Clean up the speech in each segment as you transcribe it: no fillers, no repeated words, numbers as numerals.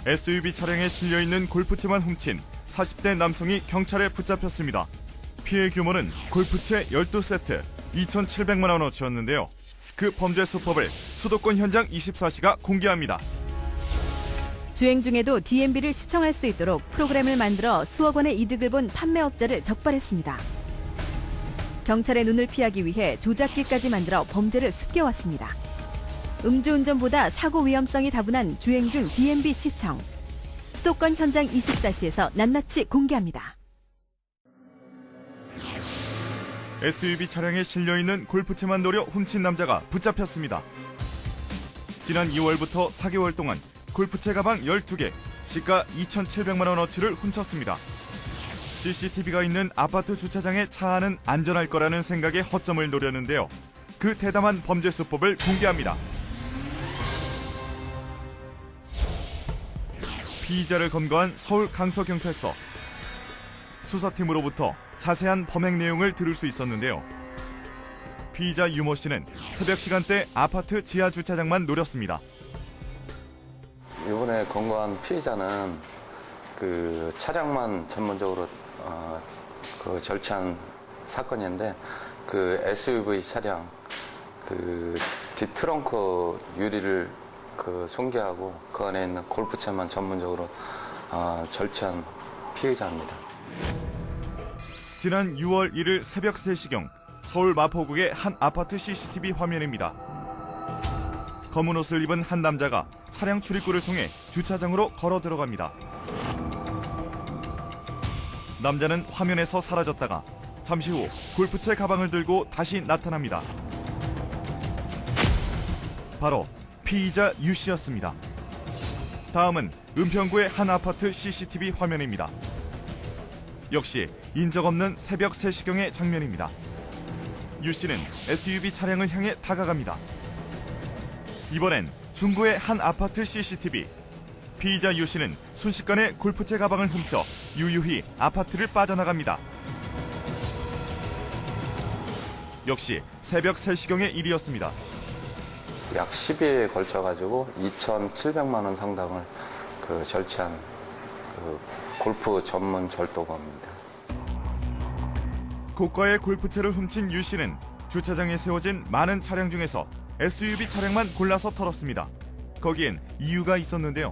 SUV 차량에 실려있는 골프채만 훔친 40대 남성이 경찰에 붙잡혔습니다. 피해 규모는 골프채 12세트, 2,700만 원어치였는데요. 그 범죄 수법을 수도권 현장 24시가 공개합니다. 주행 중에도 DMB를 시청할 수 있도록 프로그램을 만들어 수억 원의 이득을 본 판매업자를 적발했습니다. 경찰의 눈을 피하기 위해 조작기까지 만들어 범죄를 숨겨왔습니다. 음주운전보다 사고 위험성이 다분한 주행 중 DMB 시청. 수도권 현장 24시에서 낱낱이 공개합니다. SUV 차량에 실려있는 골프채만 노려 훔친 남자가 붙잡혔습니다. 지난 2월부터 4개월 동안 골프채 가방 12개, 시가 2,700만 원어치를 훔쳤습니다. CCTV가 있는 아파트 주차장에 차 안은 안전할 거라는 생각에 허점을 노렸는데요. 그 대담한 범죄 수법을 공개합니다. 피의자를 검거한 서울 강서경찰서. 수사팀으로부터 자세한 범행 내용을 들을 수 있었는데요. 피의자 유모 씨는 새벽 시간대 아파트 지하 주차장만 노렸습니다. 이번에 검거한 피의자는 그 차량만 전문적으로 절취한 사건인데, 그 SUV 차량 그 뒷트렁크 유리를 손괴하고 그 안에 있는 골프채만 전문적으로 절취한 피의자입니다. 지난 6월 1일 새벽 3시경 서울 마포구의 한 아파트 CCTV 화면입니다. 검은 옷을 입은 한 남자가 차량 출입구를 통해 주차장으로 걸어 들어갑니다. 남자는 화면에서 사라졌다가 잠시 후 골프채 가방을 들고 다시 나타납니다. 바로 피의자 유 씨였습니다. 다음은 은평구의 한 아파트 CCTV 화면입니다. 역시 인적 없는 새벽 3시경의 장면입니다. 유 씨는 SUV 차량을 향해 다가갑니다. 이번엔 중구의 한 아파트 CCTV. 피의자 유 씨는 순식간에 골프채 가방을 훔쳐 유유히 아파트를 빠져나갑니다. 역시 새벽 3시경의 일이었습니다. 약 10일에 걸쳐가지고 2,700만 원 상당을 절취한 골프 전문 절도범입니다. 고가의 골프채를 훔친 유 씨는 주차장에 세워진 많은 차량 중에서 SUV 차량만 골라서 털었습니다. 거기엔 이유가 있었는데요.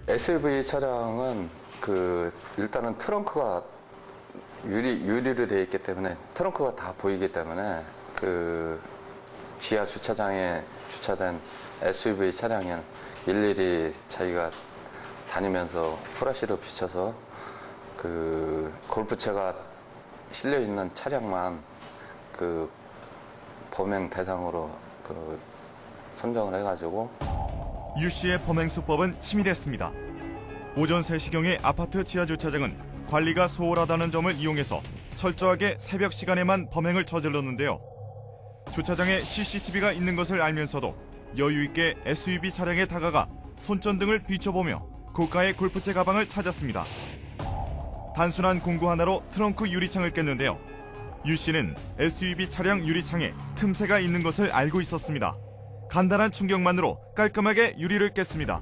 SUV 차량은 일단은 트렁크가 유리로 되어 있기 때문에 트렁크가 다 보이기 때문에 지하 주차장에 주차된 SUV 차량은 일일이 자기가 다니면서 후라시로 비춰서 골프채가 실려 있는 차량만 범행 대상으로 선정을 해가지고. 유 씨의 범행 수법은 치밀했습니다. 오전 3시경의 아파트 지하 주차장은 관리가 소홀하다는 점을 이용해서 철저하게 새벽 시간에만 범행을 저질렀는데요. 주차장에 CCTV가 있는 것을 알면서도 여유 있게 SUV 차량에 다가가 손전등을 비춰보며 고가의 골프채 가방을 찾았습니다. 단순한 공구 하나로 트렁크 유리창을 깼는데요. 유 씨는 SUV 차량 유리창에 틈새가 있는 것을 알고 있었습니다. 간단한 충격만으로 깔끔하게 유리를 깼습니다.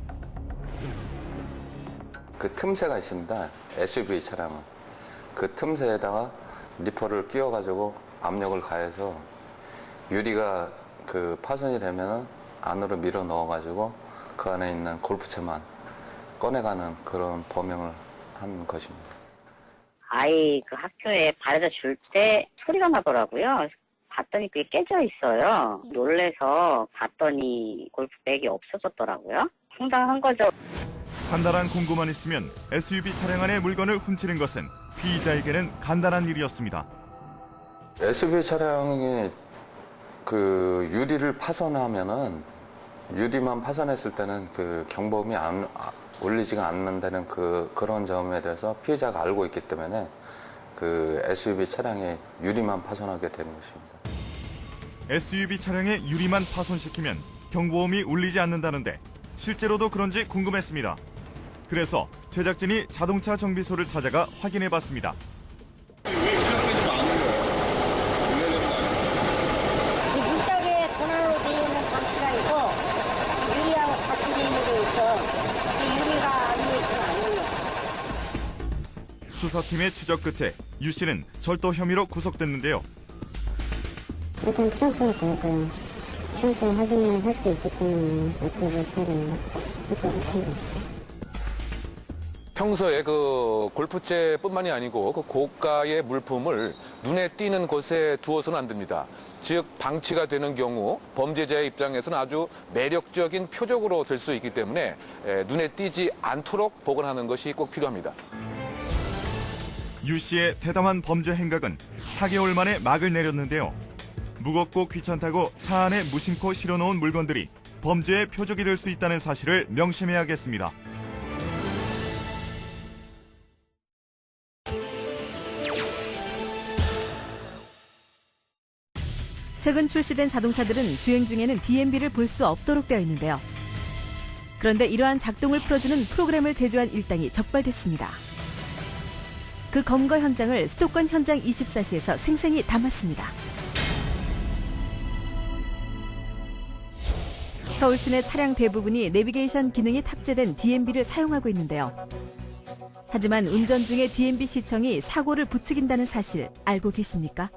그 틈새가 있습니다. SUV 차량은 그 틈새에다가 리퍼를 끼워가지고 압력을 가해서 유리가 파손이 되면 안으로 밀어 넣어가지고 그 안에 있는 골프채만 꺼내가는 그런 범행을 한 것입니다. 아이 학교에 바래다 줄 때 소리가 나더라고요. 봤더니 그게 깨져 있어요. 놀래서 봤더니 골프백이 없어졌더라고요. 황당한 거죠. 간단한 공구만 있으면 SUV 차량 안의 물건을 훔치는 것은 피의자에게는 간단한 일이었습니다. SUV 차량이 유리를 파손하면은 유리만 파손했을 때는 경보음이 울리지가 않는다는 그런 점에 대해서 피해자가 알고 있기 때문에 SUV 차량의 유리만 파손하게 되는 것입니다. SUV 차량의 유리만 파손시키면 경보음이 울리지 않는다는데 실제로도 그런지 궁금했습니다. 그래서 제작진이 자동차 정비소를 찾아가 확인해봤습니다. 문짝에 권한으로 되어 있는 방치가 있고 유리하고 수사팀의 추적 끝에 유 씨는 절도 혐의로 구속됐는데요. 일단 트렁크가 보고요. 트렁크 확인을 할 수 있기 때문에 어떻게 처리를 어떻게 합니다. 평소에 그 골프채뿐만이 아니고 그 고가의 물품을 눈에 띄는 곳에 두어서는 안 됩니다. 즉 방치가 되는 경우 범죄자의 입장에서는 아주 매력적인 표적으로 될 수 있기 때문에 눈에 띄지 않도록 보관하는 것이 꼭 필요합니다. 유 씨의 대담한 범죄 행각은 4개월 만에 막을 내렸는데요. 무겁고 귀찮다고 차 안에 무심코 실어놓은 물건들이 범죄의 표적이 될 수 있다는 사실을 명심해야겠습니다. 최근 출시된 자동차들은 주행 중에는 DMB를 볼 수 없도록 되어 있는데요. 그런데 이러한 작동을 풀어주는 프로그램을 제조한 일당이 적발됐습니다. 그 검거 현장을 수도권 현장 24시에서 생생히 담았습니다. 서울 시내 차량 대부분이 내비게이션 기능이 탑재된 DMB를 사용하고 있는데요. 하지만 운전 중에 DMB 시청이 사고를 부추긴다는 사실 알고 계십니까?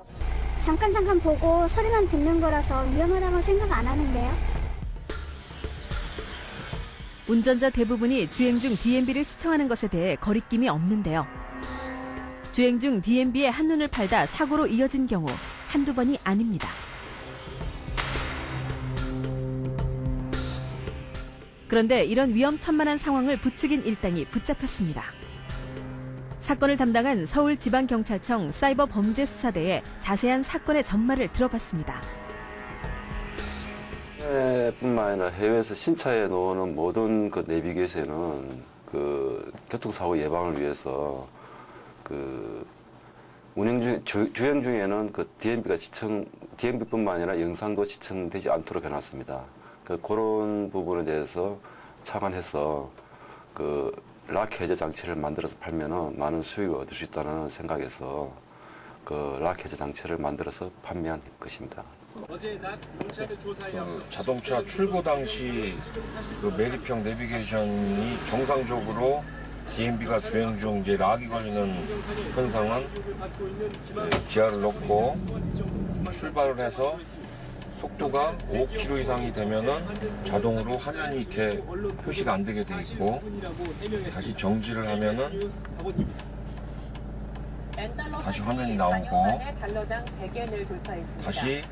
잠깐 보고 소리만 듣는 거라서 위험하다고 생각 안 하는데요. 운전자 대부분이 주행 중 DMB를 시청하는 것에 대해 거리낌이 없는데요. 주행 중 DMB에 한눈을 팔다 사고로 이어진 경우 한두 번이 아닙니다. 그런데 이런 위험천만한 상황을 부추긴 일당이 붙잡혔습니다. 사건을 담당한 서울지방경찰청 사이버범죄수사대에 자세한 사건의 전말을 들어봤습니다. 뿐만 아니라 해외에서 신차에 놓는 모든 그 내비게이션은 그 교통사고 예방을 위해서 그 주행 중에는 그 DMB뿐만 아니라 영상도 시청되지 않도록 해놨습니다. 그런 부분에 대해서 착안해서 그 락 해제 장치를 만들어서 팔면은 많은 수익을 얻을 수 있다는 생각에서 그 락 해제 장치를 만들어서 판매한 것입니다. 자동차 출고 당시 그 매립형 내비게이션이 정상적으로 DMB가 주행 중 이제 락이 걸리는 현상은 기아를 넣고 출발을 해서 속도가 5km 이상이 되면은 자동으로 화면이 이렇게 표시가 안 되게 돼 있고 다시 정지를 하면은 다시 화면이 나오고 다시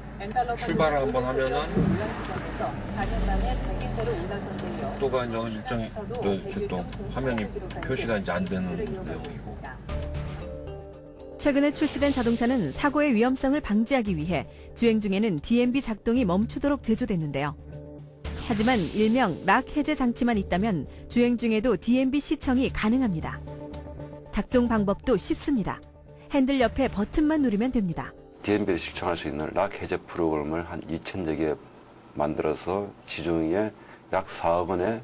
출발을 한번 하면은 속도가 이제 어느 일정이 이렇게 또 화면이 표시가 이제 안 되는 내용이고. 최근에 출시된 자동차는 사고의 위험성을 방지하기 위해 주행 중에는 DMB 작동이 멈추도록 제조됐는데요. 하지만 일명 락 해제 장치만 있다면 주행 중에도 DMB 시청이 가능합니다. 작동 방법도 쉽습니다. 핸들 옆에 버튼만 누르면 됩니다. DMB를 시청할 수 있는 락 해제 프로그램을 한 2,000여 개 만들어서 시중에 약 4억 원에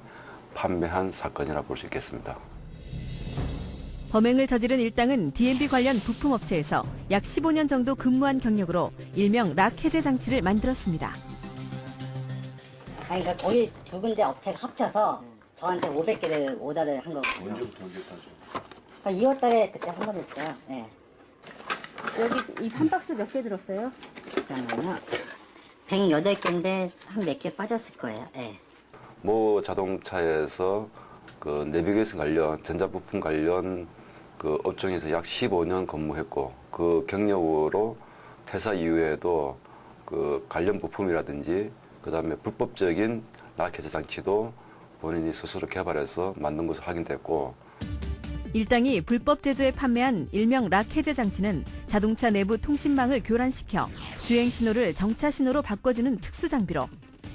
판매한 사건이라 볼 수 있겠습니다. 범행을 저지른 일당은 DMB 관련 부품업체에서 약 15년 정도 근무한 경력으로 일명 락 해제 장치를 만들었습니다. 아니, 그러니까 거기 두 군데 업체가 합쳐서 저한테 500개를 오더를 한 거거든요. 언제부터 오겠다죠? 그러니까 2월 달에 그때 한 번 했어요. 네. 여기 이 한 박스 몇 개 들었어요? 그러면요. 108개인데 한 몇 개 빠졌을 거예요. 네. 모 자동차에서 그 내비게이션 관련, 전자부품 관련 그 업종에서 약 15년 근무했고 그 경력으로 퇴사 이후에도 그 관련 부품이라든지 그다음에 불법적인 락 해제 장치도 본인이 스스로 개발해서 만든 것으로 확인됐고 일당이 불법 제조에 판매한 일명 락 해제 장치는 자동차 내부 통신망을 교란시켜 주행 신호를 정차 신호로 바꿔주는 특수 장비로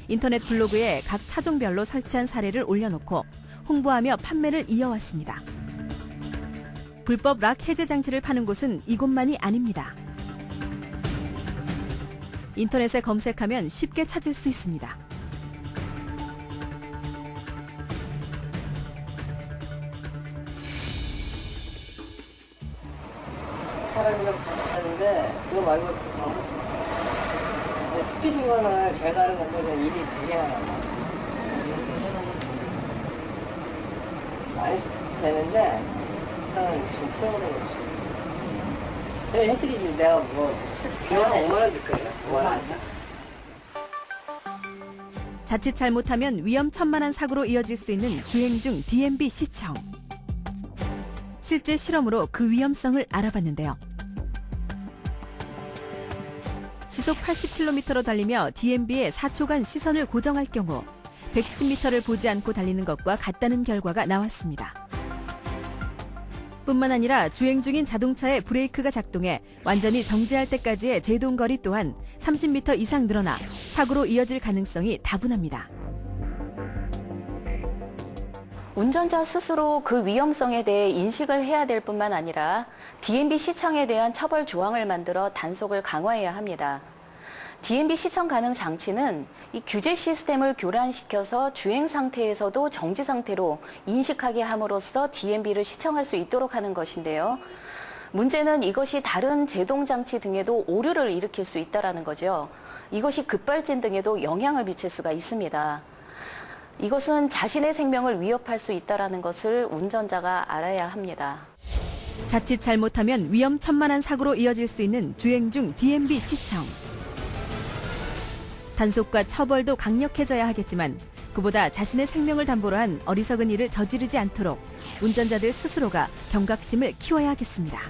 인터넷 블로그에 각 차종별로 설치한 사례를 올려놓고 홍보하며 판매를 이어왔습니다. 불법 락 해제 장치를 파는 곳은 이곳만이 아닙니다. 인터넷에 검색하면 쉽게 찾을 수 있습니다. 사람이랑 하는데 그거 말고 스피딩건을 제가 하는 건데 일이 되게 많아요. 많이 되는데 생각하는 무슨 프로그램이 없어요. 그냥 해드리지. 내가 뭐, 비용 5만 원 줄 거예요. 5만 원. 자칫 잘못하면 위험천만한 사고로 이어질 수 있는 주행 중 DMB 시청. 실제 실험으로 그 위험성을 알아봤는데요. 시속 80km로 달리며 DMB에 4초간 시선을 고정할 경우 110m를 보지 않고 달리는 것과 같다는 결과가 나왔습니다. 뿐만 아니라 주행 중인 자동차의 브레이크가 작동해 완전히 정지할 때까지의 제동거리 또한 30m 이상 늘어나 사고로 이어질 가능성이 다분합니다. 운전자 스스로 그 위험성에 대해 인식을 해야 될 뿐만 아니라 DMB 시청에 대한 처벌 조항을 만들어 단속을 강화해야 합니다. DMB 시청 가능 장치는 이 규제 시스템을 교란시켜서 주행 상태에서도 정지 상태로 인식하게 함으로써 DMB를 시청할 수 있도록 하는 것인데요. 문제는 이것이 다른 제동장치 등에도 오류를 일으킬 수 있다는 거죠. 이것이 급발진 등에도 영향을 미칠 수가 있습니다. 이것은 자신의 생명을 위협할 수 있다는 것을 운전자가 알아야 합니다. 자칫 잘못하면 위험천만한 사고로 이어질 수 있는 주행 중 DMB 시청. 단속과 처벌도 강력해져야 하겠지만 그보다 자신의 생명을 담보로 한 어리석은 일을 저지르지 않도록 운전자들 스스로가 경각심을 키워야 하겠습니다.